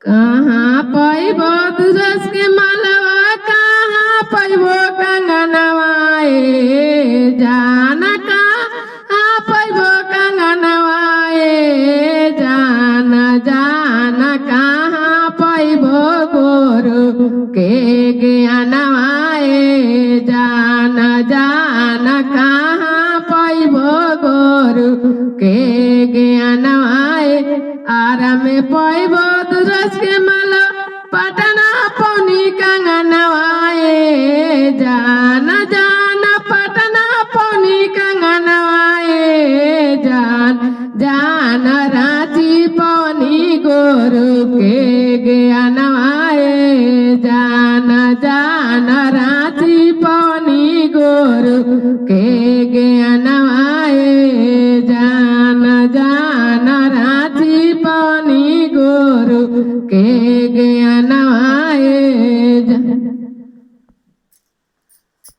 कहाँ पैब दुरस के मालवा कहाँ पैब कंगनवा जान कहाँ पैब कंगनवा जान जान कहाँ पैब गोरु के ज्ञानवा जान जान कहाँ पैब गोरु के ज्ञानवा आराम पैब दुरस के माल पटना पौनी कंगनवा जान जान पटना पौनी कंगनवा जान जान रांची पौनी गोरु के ज्ञानवा जान जान रांची पौनी गोरु के ज्ञानवा जान जान रांची पौनी गोरु के